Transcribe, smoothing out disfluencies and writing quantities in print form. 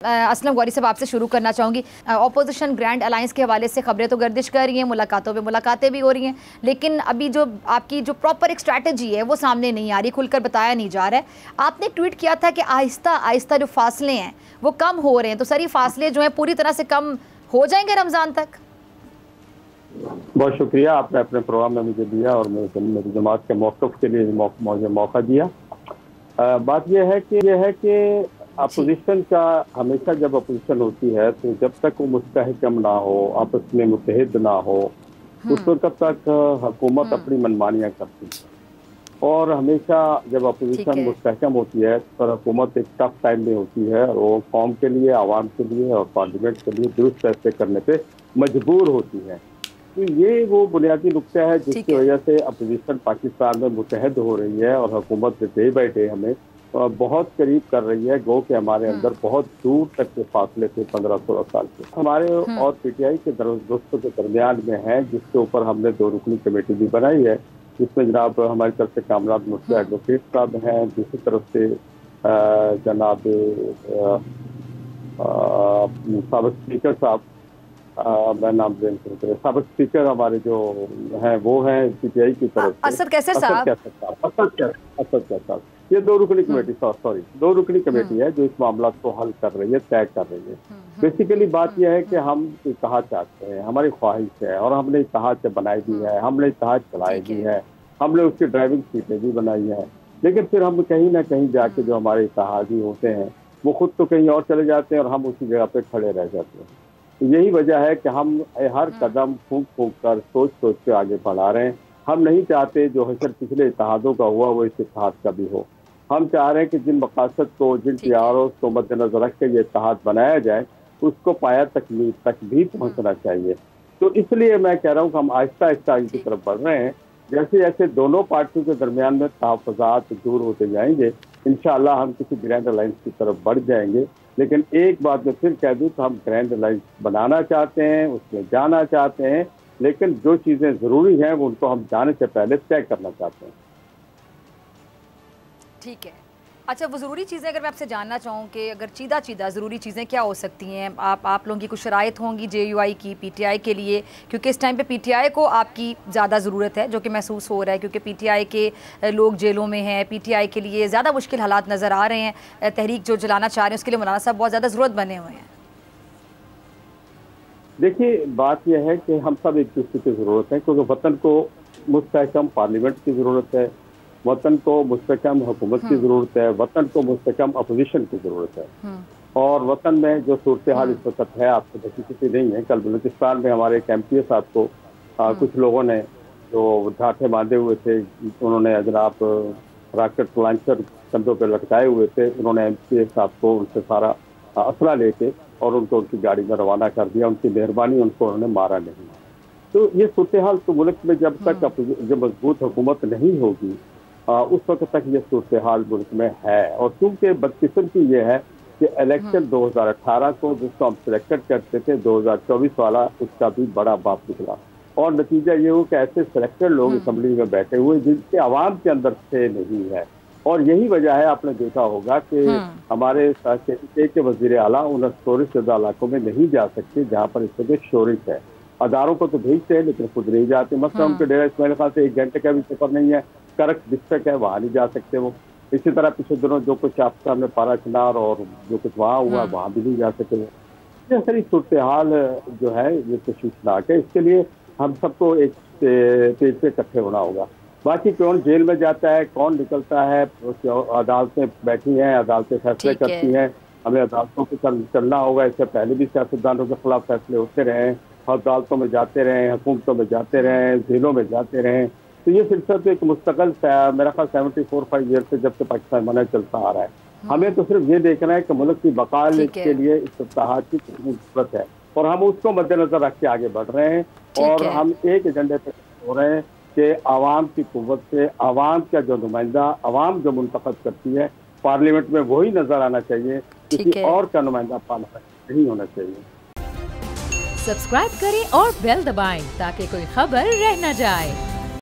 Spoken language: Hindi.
असलम गौरी साहब, आपसे शुरू करना चाहूँगी। ऑपोजिशन ग्रैंड अलायंस के हवाले से खबरें तो गर्दिश कर रही हैं, मुलाकातों पे मुलाकातें भी हो रही हैं, लेकिन अभी जो आपकी जो प्रॉपर एक स्ट्रैटेजी है वो सामने नहीं आ रही, खुलकर बताया नहीं जा रहा है। आपने ट्वीट किया था कि आहिस्ता आहिस्ता जो फासले हैं वो कम हो रहे हैं, तो सर ये फासले जो हैं पूरी तरह से कम हो जाएंगे रमज़ान तक? बहुत शुक्रिया, आपने अपने प्रोग्राम में मुझे दिया और मेरी जमात के मौक़िफ़ के लिए मुझे मौका दिया। बात यह है कि अपोजिशन का हमेशा जब अपोजिशन होती है तो जब तक वो मुस्तहकम ना हो, आपस में मुत्तहिद ना हो, उस वक्त तक हुकूमत अपनी मनमानियाँ करती है। और हमेशा जब अपोजिशन मुस्तहकम होती है तो हुकूमत एक टफ टाइम में होती है और वो कौम के लिए, आवाम के लिए और पार्लियामेंट के लिए दुरुस्त फैसले करने पे मजबूर होती है। तो ये वो बुनियादी नुक्ता है जिसकी वजह से अपोजिशन पाकिस्तान में मुत्तहद हो रही है और हुकूमत डे बाई डे हमें बहुत करीब कर रही है। गो के हमारे अंदर बहुत दूर तक के फासले थे 15-16 साल के हमारे और पीटीआई के दोस्तों के दरमियान में है, जिसके ऊपर हमने 2 रुकनी कमेटी भी बनाई है, जिसमें जनाब हमारी तरफ से कामराज मुफ्ती एडवोकेट साहब हैं, दूसरी तरफ से जनाब साबिक स्पीकर साहब, मैं नाम साबिक स्पीकर हमारे जो हैं वो हैं पीटीआई की तरफ से असद कैसर साहब, ये 2 रुकनी कमेटी दो रुकनी कमेटी है जो इस मामला को हल कर रही है, तय कर रही है। बेसिकली बात यह है कि हम इत्तेहाद चाहते हैं, हमारी ख्वाहिश है और हमने इत्तेहाद बनाई भी है, हमने इत्तेहाद चलाई भी है, हमने उसकी ड्राइविंग सीटें भी बनाई है, लेकिन फिर हम कहीं ना कहीं जाके जो हमारे इत्तेहादी होते हैं वो खुद तो कहीं और चले जाते हैं और हम उसी जगह पे खड़े रह जाते हैं। तो यही वजह है कि हम हर कदम फूंक फूंक कर सोच सोच के आगे बढ़ा रहे हैं। हम नहीं चाहते जो हशर पिछले इत्तेहादों का हुआ वो इस इत्तेहाद का भी हो। हम चाह रहे हैं कि जिन मकासद को, जिन तैयारों को मद्देनजर रख के ये इत्तेहाद बनाया जाए उसको पाया तकमील तक भी पहुंचना चाहिए। तो इसलिए मैं कह रहा हूँ कि हम आहिस्ता आहिस्ता इनकी तरफ बढ़ रहे हैं। जैसे जैसे दोनों पार्टियों के दरमियान में तहफ़्फ़ुज़ात दूर होते जाएंगे, इंशाअल्लाह हम किसी ग्रैंड अलायंस की तरफ बढ़ जाएंगे। लेकिन एक बात मैं फिर कह दूं कि हम ग्रैंड अलायंस बनाना चाहते हैं, उसमें जाना चाहते हैं, लेकिन जो चीज़ें ज़रूरी हैं वो उनको हम जाने से पहले तय करना चाहते हैं। ठीक है, अच्छा वो ज़रूरी चीज़ें अगर मैं आपसे जानना चाहूँ कि अगर चीदा ज़रूरी चीज़ें क्या हो सकती हैं, आप लोगों की कुछ शराइत होंगी JUI की पीटीआई के लिए, क्योंकि इस टाइम पे पीटीआई को आपकी ज़्यादा ज़रूरत है, जो कि महसूस हो रहा है, क्योंकि पीटीआई के लोग जेलों में हैं, पीटीआई के लिए ज़्यादा मुश्किल हालात नज़र आ रहे हैं। तहरीक जो चलाना चाह रहे हैं उसके लिए मौलाना साहब बहुत ज़्यादा ज़रूरत बने हुए हैं। देखिए, बात यह है कि हम सब एक दूसरे की ज़रूरत है, क्योंकि वतन को मुस्तहकम पार्लियामेंट की ज़रूरत है, वतन को मुस्तहकम हुकूमत की ज़रूरत है, वतन को मुस्तहकम अपोजिशन की ज़रूरत है। और वतन में जो सूरत हाल इस वक्त है आपको बखूबी नहीं है। कल बलूचिस्तान में हमारे एक MPA साहब को कुछ लोगों ने जो ढाठे बांधे हुए थे, उन्होंने जनाब रॉकेट लॉन्चर कंधों पर लटकाए हुए थे, उन्होंने MPA साहब को उनसे सारा असला लेके और उनको उनकी गाड़ी में रवाना कर दिया। उनकी मेहरबानी, उनको उन्होंने मारा नहीं। तो ये सूरत हाल तो मुल्क में जब तक जो मजबूत हुकूमत नहीं होगी उस वक्त तक ये सूरत हाल मुल्क में है। और क्योंकि बदकिस्मती ये है कि इलेक्शन 2018 को जिसको हम सिलेक्टेड करते थे, 2024 वाला उसका भी बड़ा बाप निकला और नतीजा ये हो कि ऐसे सिलेक्टेड लोग असम्बली में बैठे हुए जिनके आवाम के अंदर से नहीं है। और यही वजह है, आपने देखा होगा कि हमारे के वज़ीर आला उन शोरिश ज़दा इलाकों में नहीं जा सकते जहाँ पर इस वक्त शोरिश है। अदारों को तो भेजते हैं लेकिन खुद नहीं जाते। मतलब उनके डेरा इस्माइल खान से 1 घंटे का भी सफर नहीं है, करक डिस्ट्रिक्ट है, वहाँ नहीं जा सकते वो। इसी तरह पिछले दिनों जो कुछ आपका हमने पारा चिनार और जो कुछ वहाँ हुआ वहाँ भी नहीं जा सके वो। ये सारी सूरत हाल जो है ये तशवीशनाक है। इसके लिए हम सबको एक पेज पे इकट्ठे होना होगा। बाकी कौन जेल में जाता है, कौन निकलता है, अदालतें बैठी हैं, अदालतें फैसले करती हैं, हमें अदालतों को चलना होगा। इससे पहले भी सियासतदानों के खिलाफ फैसले होते रहे, अदालतों में जाते रहे, हुकूमतों में जाते रहे, जेलों में जाते रहे। तो ये सिलसिला तो एक मुस्तकिल मेरा ख्याल 74-5 ईयर से जब से पाकिस्तान बना चलता आ रहा है। हमें तो सिर्फ ये देखना है कि मुल्क की बकाल के लिए इस इत्तेहाद की जरूरत है और हम उसको मद्देनजर रख के आगे बढ़ रहे हैं। और हम एक एजेंडे पर हो रहे हैं कि आवाम की कुव्वत से आवाम का जो नुमाइंदा आवाम जो मुंतखब करती है पार्लियामेंट में वही नजर आना चाहिए, किसी और का नुमाइंदा पार्लियामेंट नहीं होना चाहिए। सब्सक्राइब करें और बेल दबाएं ताकि कोई खबर रह न जाए।